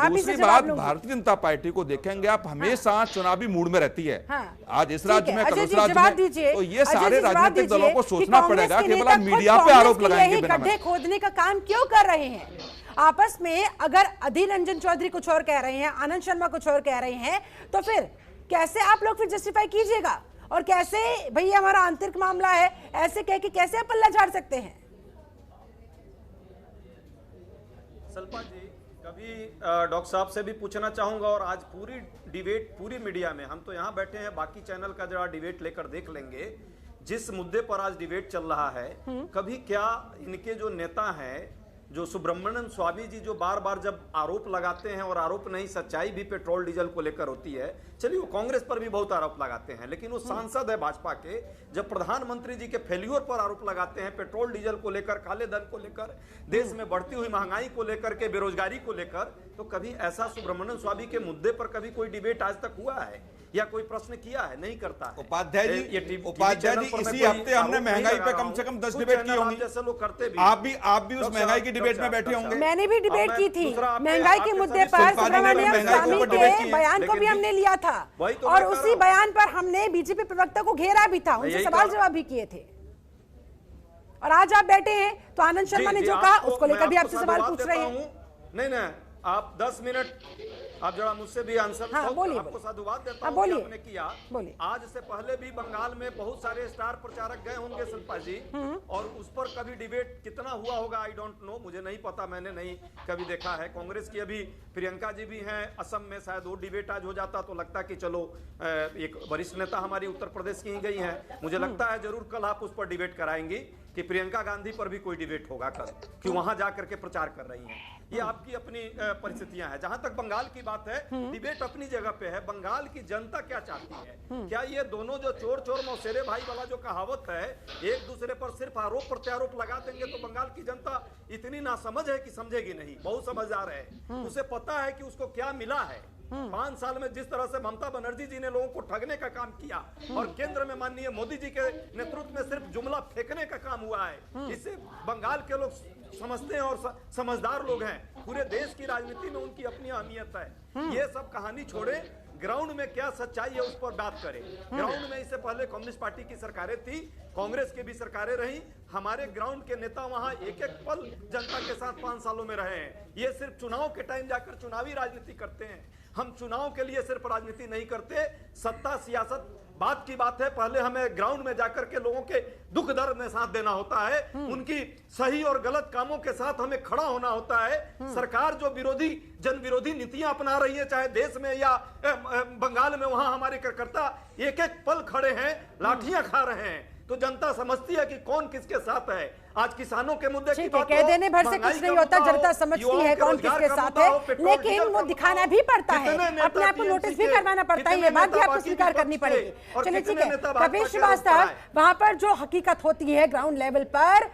दूसरी बात, भारतीय जनता पार्टी को देखेंगे आप, हमेशा चुनावी मूड में रहती है। आज इस राज्य में, कल उस राज्य में, तो ये सारे राजनीतिक दलों को सोचना पड़ेगा कि केवल मीडिया पे आरोप लगाएंगे गड्ढे खोदने का काम क्यों कर रहे हैं आपस में? अगर अधीर रंजन चौधरी कुछ और कह रहे हैं, आनंद शर्मा कुछ और कह रहे हैं, तो फिर कैसे आप लोग फिर जस्टिफाई कीजिएगा? और कैसे भैया हमारा आंतरिक मामला है ऐसे कह के कैसे आप पल्ला झाड़ सकते हैं? शिल्पा जी, कभी डॉक्टर साहब से भी पूछना चाहूंगा, और आज पूरी डिबेट पूरी मीडिया में, हम तो यहाँ बैठे हैं, बाकी चैनल का जरा डिबेट लेकर देख लेंगे, जिस मुद्दे पर आज डिबेट चल रहा है, कभी क्या इनके जो नेता हैं, जो सुब्रमण्यम स्वामी जी, जो बार बार जब आरोप लगाते हैं, और आरोप नहीं सच्चाई भी पेट्रोल डीजल को लेकर होती है, चलिए वो कांग्रेस पर भी बहुत आरोप लगाते हैं, लेकिन वो सांसद है भाजपा के, जब प्रधानमंत्री जी के फेल्यूर पर आरोप लगाते हैं, पेट्रोल डीजल को लेकर, काले धन को लेकर, देश में बढ़ती हुई महंगाई को लेकर के, बेरोजगारी को लेकर, तो कभी ऐसा सुब्रमण्यम स्वामी के मुद्दे पर कभी कोई डिबेट आज तक हुआ है या कोई प्रश्न किया है? नहीं करता है। उपाध्याय जी, इसी हफ्ते हमने महंगाई पे कम से कम 10 डिबेट की होंगी, जैसे लोग करते भी। आप भी उस महंगाई की डिबेट में बैठे होंगे। मैंने भी डिबेट की थी महंगाई के मुद्दे पर, सुब्रमण्यम स्वामी के बयान को भी हमने लिया था, और उसी बयान पर हमने बीजेपी प्रवक्ता को घेरा भी था, उनसे सवाल जवाब भी किए थे। और आज आप बैठे हैं तो आनंद शर्मा ने जो कहा उसको लेकर भी आपसे सवाल पूछ रहे हैं। नहीं, आप 10 मिनट आप जरा मुझसे भी आंसर, आपको साधुवाद देता हूं कि आपने किया। आज से पहले भी बंगाल में बहुत सारे स्टार प्रचारक गए होंगे शिल्पा जी, और उस पर कभी डिबेट कितना हुआ होगा आई डोंट नो, मुझे नहीं पता, मैंने नहीं कभी देखा है। कांग्रेस की अभी प्रियंका जी भी हैं असम में, शायद वो डिबेट आज हो जाता तो लगता कि चलो एक वरिष्ठ नेता हमारी उत्तर प्रदेश की ही गई हैं, मुझे लगता है जरूर कल आप उस पर डिबेट कराएंगी कि प्रियंका गांधी पर भी कोई डिबेट होगा कल, कि वहां जाकर के प्रचार कर रही हैं। ये आपकी अपनी परिस्थितियां हैं। जहां तक बंगाल की बात है, डिबेट अपनी जगह पे है। बंगाल की जनता क्या चाहती है? क्या ये दोनों जो चोर चोर मौसेरे भाई वाला जो कहावत है, एक दूसरे पर सिर्फ आरोप प्रत्यारोप लगा देंगे तो बंगाल की जनता इतनी नासमझ है कि समझेगी नहीं, बहुत समझदार है, उसे पता है कि उसको क्या मिला है। 5 साल में जिस तरह से ममता बनर्जी जी ने लोगों को ठगने का काम किया, और केंद्र में माननीय मोदी जी के नेतृत्व में सिर्फ जुमला फेंकने का काम हुआ है, इससे बंगाल के लोग समझते हैं और समझदार लोग हैं। पूरे देश की राजनीति में उनकी अपनी अहमियत है। ये सब कहानी छोड़े, ग्राउंड में क्या सच्चाई है उस पर बात करें। ग्राउंड में इससे पहले कम्युनिस्ट पार्टी की सरकारें थी, कांग्रेस की भी सरकारें रही, हमारे ग्राउंड के नेता वहां एक एक पल जनता के साथ 5 सालों में रहे हैं। ये सिर्फ चुनाव के टाइम जाकर चुनावी राजनीति करते हैं। हम चुनाव के लिए सिर्फ राजनीति नहीं करते, सत्ता सियासत बात की बात है, पहले हमें ग्राउंड में जाकर के लोगों के दुख दर्द में साथ देना होता है, उनकी सही और गलत कामों के साथ हमें खड़ा होना होता है। सरकार जो विरोधी जन विरोधी नीतियां अपना रही है, चाहे देश में या बंगाल में, वहां हमारे कार्यकर्ता एक एक पल खड़े हैं, लाठियां खा रहे हैं, तो जनता समझती है कि कौन किसके साथ है। आज किसानों के मुद्दे की बात, कह देने भर से कुछ नहीं होता, जनता समझती है कौन किसके साथ है, लेकिन वो दिखाना भी पड़ता है, अपने आप को नोटिस भी करवाना पड़ता है, ये बात भी आपको स्वीकार करनी पड़ेगी। चलिए ठीक है, कपिल श्रीवास्तव, वहां पर जो हकीकत होती है ग्राउंड लेवल पर,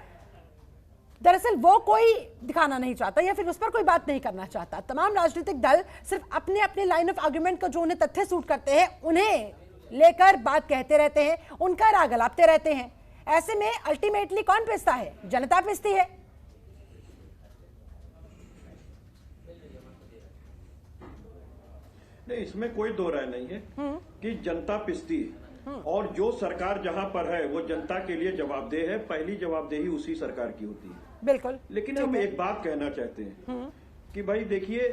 दरअसल वो कोई दिखाना नहीं चाहता या फिर उस पर कोई बात नहीं करना चाहता। तमाम राजनीतिक दल सिर्फ अपने अपने लाइन ऑफ आर्गुमेंट को जो उन्हें तथ्य सूट करते हैं उन्हें लेकर बात कहते रहते हैं, उनका राग अलापते रहते हैं। ऐसे में अल्टीमेटली कौन पिसता है? जनता पिसती है। नहीं, इसमें कोई दो राय नहीं है कि जनता पिसती है, और जो सरकार जहां पर है वो जनता के लिए जवाबदेह है। पहली जवाबदेही उसी सरकार की होती है, बिल्कुल। लेकिन हम एक बात कहना चाहते हैं कि भाई देखिए,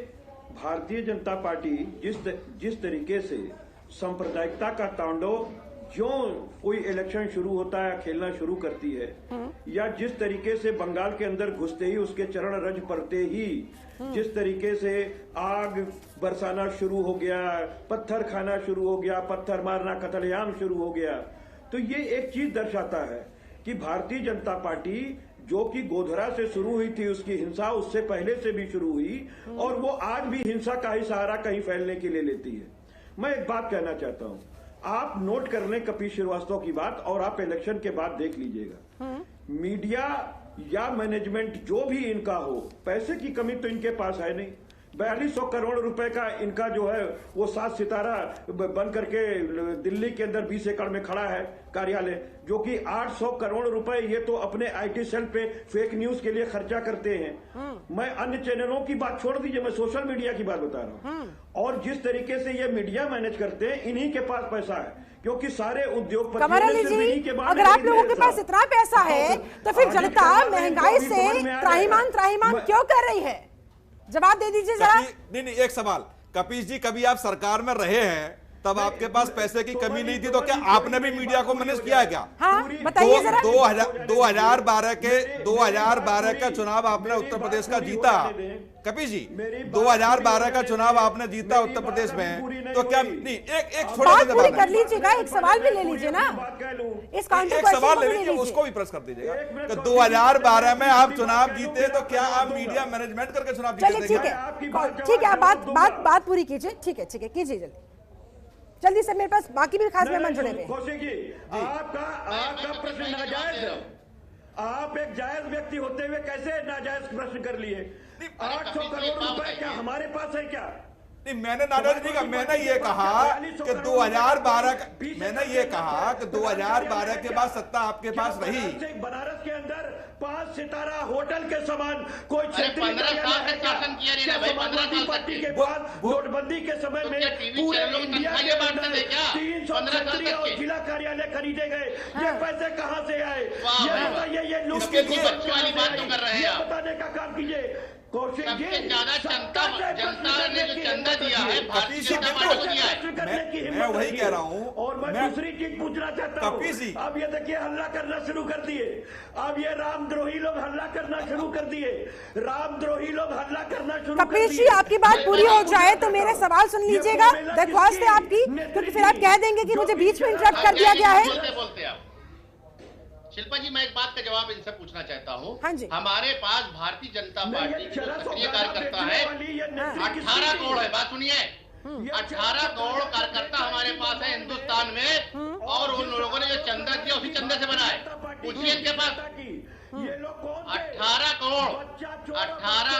भारतीय जनता पार्टी जिस तरीके से सांप्रदायिकता का तांडव जो कोई इलेक्शन शुरू होता है खेलना शुरू करती है, या जिस तरीके से बंगाल के अंदर घुसते ही उसके चरण रज पड़ते ही जिस तरीके से आग बरसाना शुरू हो गया, पत्थर खाना शुरू हो गया, पत्थर मारना कत्लेआम शुरू हो गया, तो ये एक चीज दर्शाता है कि भारतीय जनता पार्टी जो कि गोधरा से शुरू हुई थी, उसकी हिंसा उससे पहले से भी शुरू हुई, और वो आज भी हिंसा का ही सहारा कहीं फैलने के लिए लेती है। मैं एक बात कहना चाहता हूं, आप नोट कर लें कपिल श्रीवास्तव की बात, और आप इलेक्शन के बाद देख लीजिएगा, मीडिया या मैनेजमेंट जो भी इनका हो, पैसे की कमी तो इनके पास है नहीं। 4200 करोड़ रुपए का इनका जो है वो 7 सितारा बन करके दिल्ली के अंदर 20 एकड़ में खड़ा है कार्यालय, जो कि 800 करोड़ रुपए ये तो अपने आईटी सेल पे फेक न्यूज के लिए खर्चा करते हैं। मैं अन्य चैनलों की बात छोड़ दीजिए, मैं सोशल मीडिया की बात बता रहा हूँ। और जिस तरीके से ये मीडिया मैनेज करते हैं, इन्हीं के पास पैसा है, क्योंकि सारे उद्योगपति, अगर आप लोगों के पास इतना पैसा है तो फिर जनता महंगाई से त्राहिमाम क्यों कर रही है? जवाब दे दीजिए जरा। नहीं, एक सवाल, कपीश जी, कभी आप सरकार में रहे हैं तब आपके पास पैसे की कमी नहीं थी, तो क्या आपने भी मीडिया को मैनेज किया है क्या? हाँ, बताइए जरा। 2012 का चुनाव आपने उत्तर प्रदेश का जीता कपी जी, 2012 का चुनाव आपने जीता उत्तर प्रदेश में, तो क्या नहीं एक बात पूरी कर लीजिएगा, एक सवाल भी ले लीजिए ना, इस एक सवाल ले लीजिए, उसको भी प्रेस कर दीजिएगा। तो 2012 में आप चुनाव जीते, तो क्या आप मीडिया मैनेजमेंट करके चुनाव जीते? चलिए ठीक है, आप बात पूरी कीजिए। ठीक है कीजिए जल्दी से, मेरे पास बाकी भी खास मेहमान जुड़े हुए। आपका प्रश्न नाजायज है। आप एक जायज व्यक्ति होते हुए कैसे नाजायज प्रश्न कर लिए? 800 करोड़ रुपए क्या हमारे पास है क्या? नहीं, मैंने नाराज नहीं कहा, मैंने ये कहा कि 2012 मैंने ये कहा कि 2012 के बाद सत्ता आपके पास रही। बनारस के अंदर 5 सितारा होटल के समान कोई पार्टी के बाद नोटबंदी के समय में पूरे इंडिया के अंदर 300 क्षेत्रीय और जिला कार्यालय खरीदे गए। ये पैसे कहाँ से आए? ये लूट के बताने का काम कीजिए। सबसे ज्यादा जनता ने जो चंदा दिया है भारतीय जनता पार्टी को दिया है। मैं वही कह रहा हूँ, और मैं दूसरी चीज पूछना चाहता हूँ। अब ये देखिए हल्ला करना शुरू कर दिए, अब ये रामद्रोही लोग हल्ला करना शुरू कर दिए, रामद्रोही लोग हल्ला करना शुरू कर दिए। कपिल जी, आपकी बात पूरी हो जाए तो मेरे सवाल सुन लीजिएगा, दरख्वास्त है आपकी, क्योंकि फिर आप कह देंगे कि मुझे बीच में इंटरप्ट कर दिया गया है। बोलते आप शिल्पा जी, मैं एक बात का जवाब इनसे पूछना चाहता हूँ। हाँ जी। हमारे पास भारतीय जनता पार्टी के सक्रिय कार्यकर्ता है 18 करोड़ है, बात सुनिए, 18 करोड़ कार्यकर्ता हमारे पास है हिंदुस्तान में, और उन लोगों ने जो चंदा दिया उसी चंदा से बना है। पूछिए इनके पास 18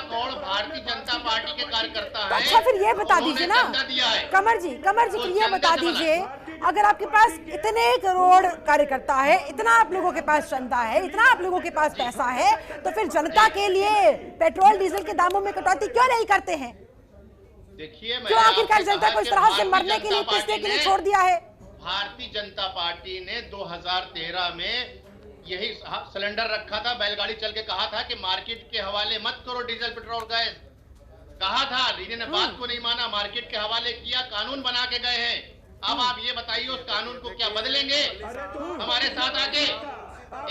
करोड़ भारतीय जनता पार्टी के कार्यकर्ता हैं। अच्छा, फिर ये बता दीजिए ना कमर जी ये बता दीजिए, अगर आपके पास इतने करोड़ कार्यकर्ता है, इतना आप लोगों के पास चंदा है, इतना आप लोगों के पास पैसा है, तो फिर जनता के लिए पेट्रोल डीजल के दामों में कटौती क्यों नहीं करते हैं? देखिए, क्यों आखिरकार जनता को इस तरह से मरने के लिए, पिसने के लिए छोड़ दिया है? भारतीय जनता पार्टी ने 2013 में यही सिलेंडर रखा था, बैलगाड़ी चल के कहा था कि मार्केट के हवाले मत करो डीजल पेट्रोल गैस, कहा था। लीडर ने बात को नहीं माना, मार्केट के हवाले किया, कानून बना के गए हैं। अब आप ये बताइए उस कानून को क्या बदलेंगे हमारे साथ आके?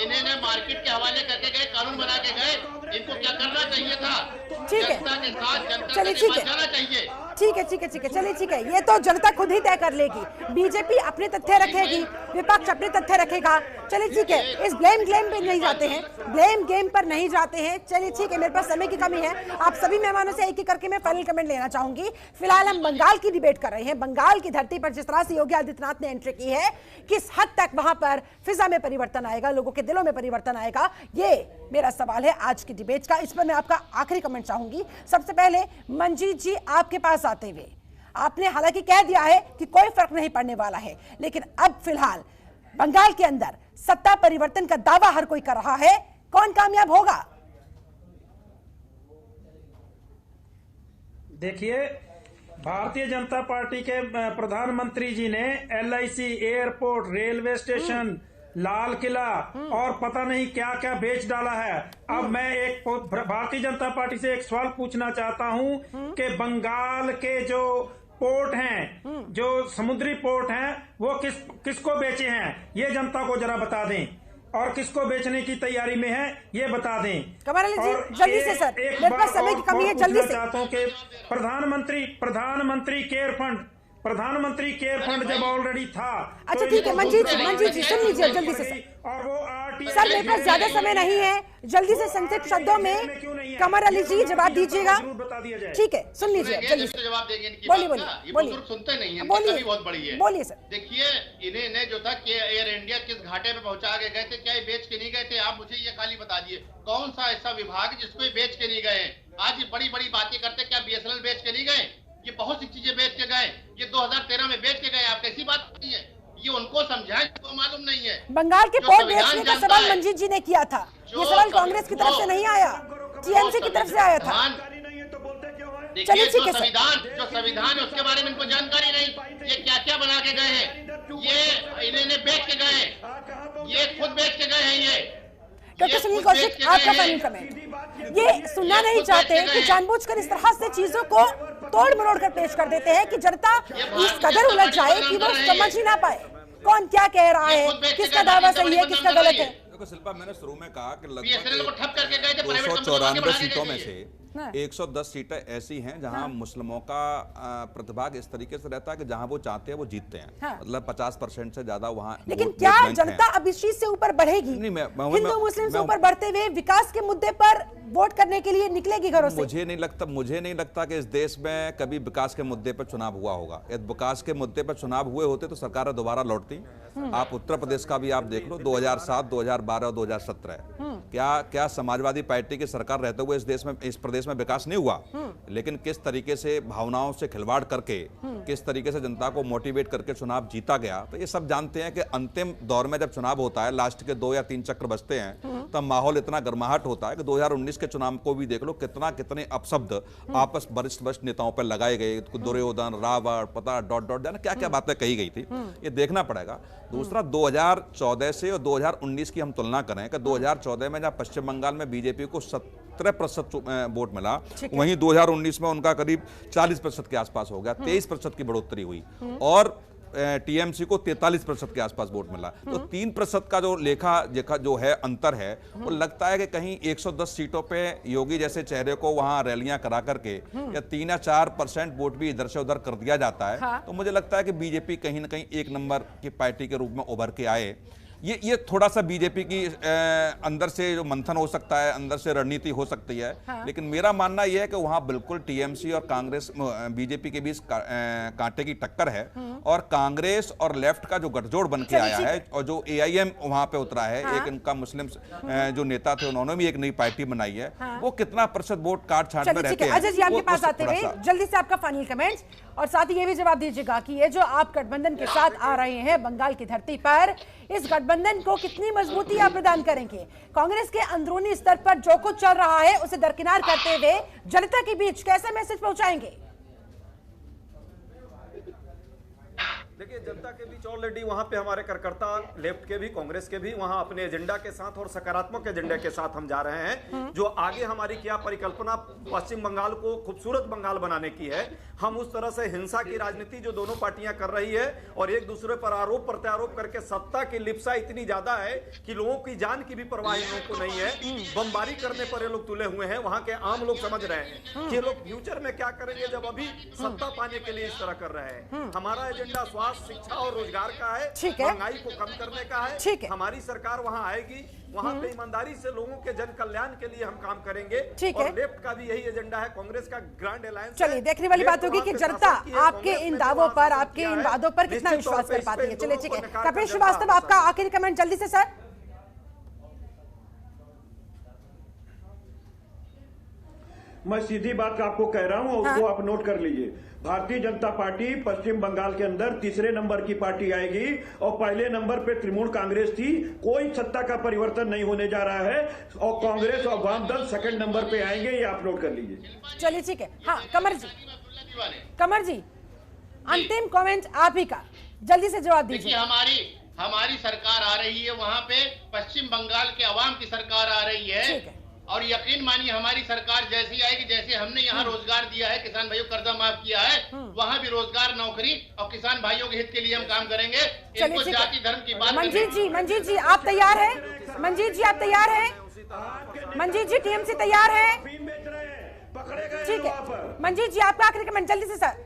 इन्हें मार्केट के हवाले करके गए, कानून बना के गए, इनको क्या करना चाहिए था? जनता के साथ जनता के साथ जाना चाहिए। ठीक है, चलिए ठीक है, ये तो जनता खुद ही तय कर लेगी। बीजेपी अपने तथ्य रखेगी, विपक्ष अपने तथ्य रखेगा। चलिए ठीक है, इस ब्लेम गेम पे नहीं जाते हैं, ब्लेम गेम पर नहीं जाते हैं। चलिए ठीक है, मेरे पास समय की कमी है, आप सभी मेहमानों से एक एक करके मैं फाइनल कमेंट लेना चाहूंगी। फिलहाल हम बंगाल की डिबेट कर रहे हैं। बंगाल की धरती पर जिस तरह से योगी आदित्यनाथ ने एंट्री की है, किस हद तक वहां पर फिजा में परिवर्तन आएगा, लोगों के दिलों में परिवर्तन आएगा, ये मेरा सवाल है आज की डिबेट का। इस पर मैं आपका आखिरी कमेंट चाहूंगी। सबसे पहले मंजीत जी, आपके पास आते हुए, आपने हालांकि कह दिया है कि कोई फर्क नहीं पड़ने वाला है, लेकिन अब फिलहाल बंगाल के अंदर सत्ता परिवर्तन का दावा हर कोई कर रहा है, कौन कामयाब होगा? देखिए, भारतीय जनता पार्टी के प्रधानमंत्री जी ने LIC, airport, railway station, Lal Qila और पता नहीं क्या क्या बेच डाला है। अब मैं एक भारतीय जनता पार्टी से एक सवाल पूछना चाहता हूं कि बंगाल के जो पोर्ट हैं, जो समुद्री पोर्ट हैं, वो किसको बेचे हैं, ये जनता को जरा बता दें, और किसको बेचने की तैयारी में है ये बता दें। कमर अली जी, जल्दी से सर, मेरे पास समय की कमी है, जल्दी से। चाहता हूं कि प्रधानमंत्री केयर फंड जब ऑलरेडी था। अच्छा ठीक है, मंजीत जी सुन लीजिए जल्दी से और वो सर, मेरे पास ज्यादा समय नहीं है, जल्दी से संक्षिप्त शब्दों में कमर अली जी जवाब दीजिएगा। ठीक है, सुन लीजिए जल्दी से जवाब देंगे। बोलिए, सुनते नहीं है, बोलिए, बहुत बड़ी है। बोलिए सर। देखिए, इन्हें जो था कि एयर इंडिया किस घाटे पे पहुंचा के गए थे, क्या ये बेच के नहीं गए थे? आप मुझे ये खाली बता दिए, कौन सा ऐसा विभाग जिसको ये बेच के नहीं गए? आज ये बड़ी बड़ी बातें करते, क्या BSNL बेच के नहीं गए? ये बहुत सी चीजें बेच के गए, ये 2013 में बेच के गए। आप कैसी बात नहीं है, ये उनको समझाएं, तो मालूम नहीं है। बंगाल के पोर्ट बेचने का सवाल मंजीत जी ने किया था, ये सवाल कांग्रेस की तरफ से नहीं आया, TMC की तरफ से आया था। चलिए ठीक है, जो संविधान है उसके बारे में इनको जानकारी नहीं। ये क्या क्या बना के गए हैं, ये इन्हें बेच के गए, ये खुद बेच के गए हैं। ये डॉक्टर सुनील कौशिक, आपका फाइनल कमेंट। ये सुनना नहीं चाहते कि जानबूझकर इस तरह से चीजों को तोड़ मरोड़ कर पेश कर देते हैं कि जनता इस कदर उलझ जाए कि वो समझ ही ना पाए कौन क्या कह रहा है, किसका दावा सही है, किसका गलत है। शिल्पा, मैंने शुरू में कहा कि लगभग 294 सीटों में से 110 सीटें ऐसी हैं जहां मुस्लिमों का प्रतिभाग इस तरीके से रहता है कि जहां वो चाहते हैं वो जीतते हैं। मतलब 50% से ज्यादा वहां। लेकिन क्या जनता अब इस चीज से ऊपर बढ़ेगी? हिंदू मुस्लिम से ऊपर बढ़ते हुए विकास के मुद्दे पर वोट करने के लिए निकलेगी घरों से? मुझे नहीं लगता कि इस देश में कभी विकास के मुद्दे पर चुनाव हुआ होगा। यदि विकास के मुद्दे पर चुनाव हुए होते तो सरकार दोबारा लौटती। आप उत्तर प्रदेश का भी आप देख लो, 2007, 2012 और 2017 क्या समाजवादी पार्टी की सरकार रहते हुए इस प्रदेश में विकास नहीं हुआ? लेकिन किस तरीके से भावनाओं से खिलवाड़ करके, किस तरीके से जनता को मोटिवेट करके चुनाव जीता गया। तो ये सब जानते हैं कि अंतिम दौर में जब चुनाव होता है, लास्ट के 2 या 3 चक्र बचते हैं, तब माहौल इतना गर्माहट होता है कि 2019 के चुनाव को भी देख लो, कितने अपशब्द आपस वरिष्ठ नेताओं पर लगाए गए, दुर्योधन, रावण, पता डॉट जाने क्या क्या बातें कही गई थी। ये देखना पड़ेगा। दूसरा, 2014 से और 2019 की हम तुलना करें कि 2014 में जहां पश्चिम बंगाल में बीजेपी को 17% वोट मिला, वहीं 2019 में उनका करीब 40% के आसपास हो गया, 23% की बढ़ोतरी हुई और टीएमसी को 43% के आसपास वोट मिला। तो 3% का जो लेखा जो है अंतर है, वो लगता है कि कहीं 110 सीटों पे योगी जैसे चेहरे को वहां रैलियां करा करके या 3 या 4% वोट भी इधर से उधर कर दिया जाता है। हाँ। तो मुझे लगता है कि बीजेपी कहीं ना कहीं 1 नंबर की पार्टी के रूप में उभर के आए। ये थोड़ा सा बीजेपी की अंदर से जो मंथन हो सकता है, अंदर से रणनीति हो सकती है। हाँ। लेकिन मेरा मानना यह है कि वहां बिल्कुल टीएमसी और कांग्रेस बीजेपी के बीच कांटे की टक्कर है और कांग्रेस और लेफ्ट का जो गठजोड़ बन के आया है और जो एआईएम वहां पे उतरा है। हाँ। एक इनका मुस्लिम जो नेता थे, उन्होंने भी एक नई पार्टी बनाई है। हाँ। वो कितना प्रतिशत वोट काट छाट में रहते हैं। अजय जी, आपके पास आते हुए जल्दी से आपका फाइनल कमेंट्स और साथ ही ये भी जवाब दीजिएगा कि ये जो आप गठबंधन के साथ आ रहे हैं बंगाल की धरती पर, इस गठबंधन को कितनी मजबूती आप प्रदान करेंगे? कांग्रेस के अंदरूनी स्तर पर जो कुछ चल रहा है उसे दरकिनार करते हुए जनता के बीच कैसा मैसेज पहुंचाएंगे? देखिए, जनता के बीच ऑलरेडी वहां पे हमारे कार्यकर्ता लेफ्ट के भी, कांग्रेस के भी वहां अपने एजेंडा के साथ और सकारात्मक एजेंडा के साथ हम जा रहे हैं। जो आगे हमारी क्या परिकल्पना पश्चिम बंगाल को खूबसूरत बंगाल बनाने की है, हम उस तरह से हिंसा की राजनीति जो दोनों पार्टियां कर रही है और एक दूसरे पर आरोप प्रत्यारोप करके सत्ता की लिप्सा इतनी ज्यादा है कि लोगों की जान की भी परवाह इन लोगों को नहीं है। बमबारी करने पर ये लोग तुले हुए हैं। वहां के आम लोग समझ रहे हैं कि ये लोग फ्यूचर में क्या करेंगे जब अभी सत्ता पाने के लिए इस तरह कर रहे हैं। हमारा एजेंडा स्वास्थ्य, शिक्षा और रोजगार का है, महंगाई को कम करने का है। हमारी सरकार वहां आएगी, वहां पे ईमानदारी से लोगों के जन कल्याण के लिए हम काम करेंगे। और लेफ्ट का भी यही एजेंडा है, कांग्रेस का ग्रांड अलायंस। चलिए, देखने वाली बात होगी कि जनता आपके इन दावों पर, आपके इन वादों पर कितना विश्वास कर पाती है। चलिए, ठीक है। कपिल श्रीवास्तव, आपका आखिरी कमेंट जल्दी से सर। मैं सीधी बात आपको कह रहा हूं, उसको आप नोट कर लीजिए। भारतीय जनता पार्टी पश्चिम बंगाल के अंदर 3रे नंबर की पार्टी आएगी और पहले नंबर पे तृणमूल कांग्रेस थी। कोई सत्ता का परिवर्तन नहीं होने जा रहा है और कांग्रेस और वामदल 2nd नंबर पे आएंगे, ये आप नोट कर लीजिए। चलिए, ठीक है। हाँ, कमर जी, अंतिम कमेंट आप ही का, जल्दी से जवाब दीजिए। हमारी सरकार आ रही है, वहां पे पश्चिम बंगाल के अवाम की सरकार आ रही है और यकीन मानिए हमारी सरकार जैसी आएगी, जैसे हमने यहाँ रोजगार दिया है, किसान भाइयों को कर्जा माफ किया है, वहाँ भी रोजगार, नौकरी और किसान भाइयों के हित के लिए हम काम करेंगे। इनको जाति धर्म की बात। मंजीत जी आप तैयार हैं? मंजीत जी आप तैयार हैं? मंजीत जी टीएमसी तैयार है? ठीक है, मंजीत जी आपका आखिरी कमेंट जल्दी से सर।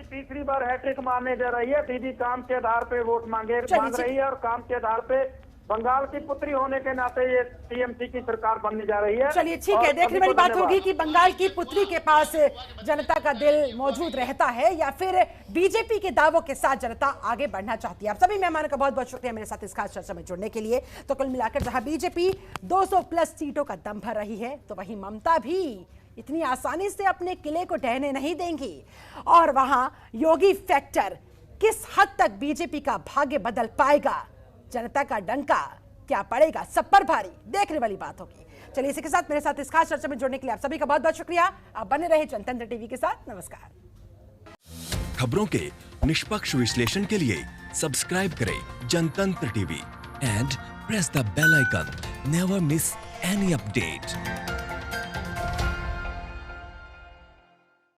तीसरी बार हैट्रिक मारने जा रही है, दीदी काम के आधार पे वोट मांग रही है और काम के आधार पे बंगाल की पुत्री होने के नाते ये टीएमसी की सरकार बनने जा रही है। चलिए, ठीक है। देखने वाली बात होगी कि बंगाल की पुत्री के पास जनता का दिल मौजूद रहता है या फिर बीजेपी के दावों के साथ जनता आगे बढ़ना चाहती है। आप सभी मेहमानों का बहुत बहुत शुक्रिया मेरे साथ इस खास चर्चा में जुड़ने के लिए। तो कुल मिलाकर जहां बीजेपी 200+ सीटों का दम भर रही है, तो वहीं ममता भी इतनी आसानी से अपने किले को ढहने नहीं देंगी। और वहां योगी फैक्टर किस हद तक बीजेपी का भाग्य बदल पाएगा, जनता का डंका क्या पड़ेगा, सब पर भारी, देखने वाली बात होगी। चलिए, इसी के साथ मेरे साथ इस खास चर्चा में जुड़ने के लिए आप सभी का बहुत बहुत शुक्रिया। आप बने रहे जनतंत्र टीवी के साथ। नमस्कार। खबरों के निष्पक्ष विश्लेषण के लिए सब्सक्राइब करें Jantantra TV and press the bell icon. Never miss any update.